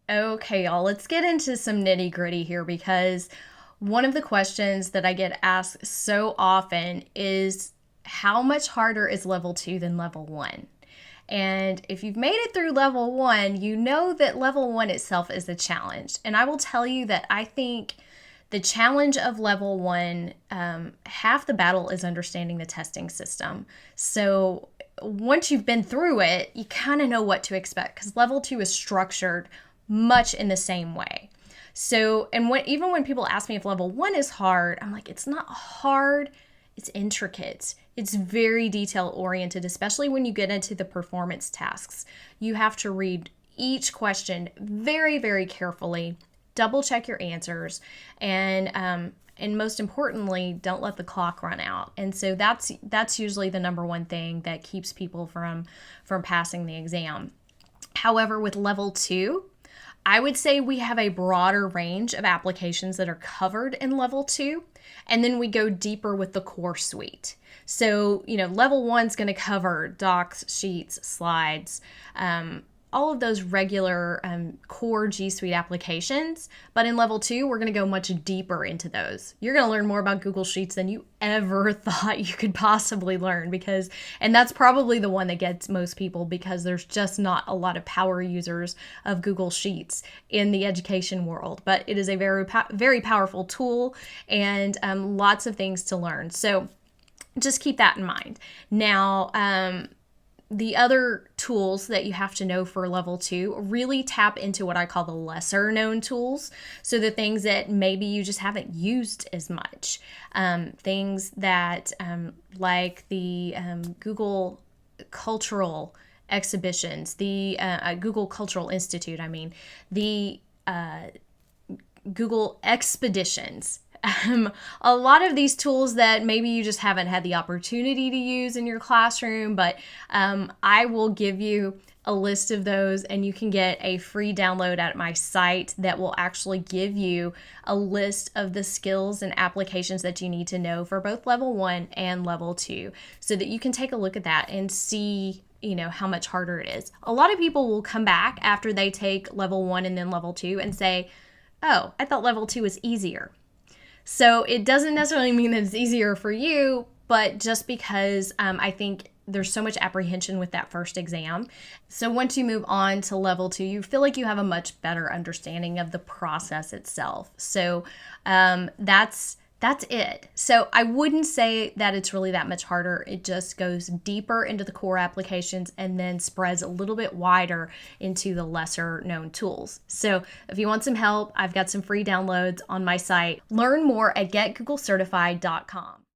Okay, y'all, let's get into some nitty gritty here because one of the questions that I get asked so often is how much harder is level 2 than level 1? And if you've made it through level 1, you know that level 1 itself is a challenge. And I will tell you that I think the challenge of level 1, half the battle is understanding the testing system. So once you've been through it, you kind of know what to expect because level 2 is structured much in the same way. So, and even when people ask me if level 1 is hard, I'm like, it's not hard, it's intricate. It's very detail oriented, especially when you get into the performance tasks. You have to read each question very, very carefully, double check your answers, and most importantly, don't let the clock run out. And so that's usually the number one thing that keeps people from passing the exam. However, with level 2, I would say we have a broader range of applications that are covered in level 2, and then we go deeper with the core suite. So, level 1 is going to cover docs, sheets, slides, all of those regular core G Suite applications. But in level 2, we're going to go much deeper into those. You're going to learn more about Google Sheets than you ever thought you could possibly learn and that's probably the one that gets most people because there's just not a lot of power users of Google Sheets in the education world. But it is a very, very powerful tool and lots of things to learn. So just keep that in mind. Now, the other tools that you have to know for level 2 really tap into what I call the lesser known tools. So the things that maybe you just haven't used as much. Things that like the Google cultural exhibitions, the Google Cultural Institute, the Google expeditions. A lot of these tools that maybe you just haven't had the opportunity to use in your classroom, but I will give you a list of those and you can get a free download at my site that will actually give you a list of the skills and applications that you need to know for both level 1 and level 2 so that you can take a look at that and see how much harder it is. A lot of people will come back after they take level 1 and then level 2 and say, oh, I thought level 2 was easier. So it doesn't necessarily mean that it's easier for you, but just because I think there's so much apprehension with that first exam. So once you move on to level 2, you feel like you have a much better understanding of the process itself. So that's it. So I wouldn't say that it's really that much harder. It just goes deeper into the core applications and then spreads a little bit wider into the lesser known tools. So if you want some help, I've got some free downloads on my site. Learn more at getgooglecertified.com.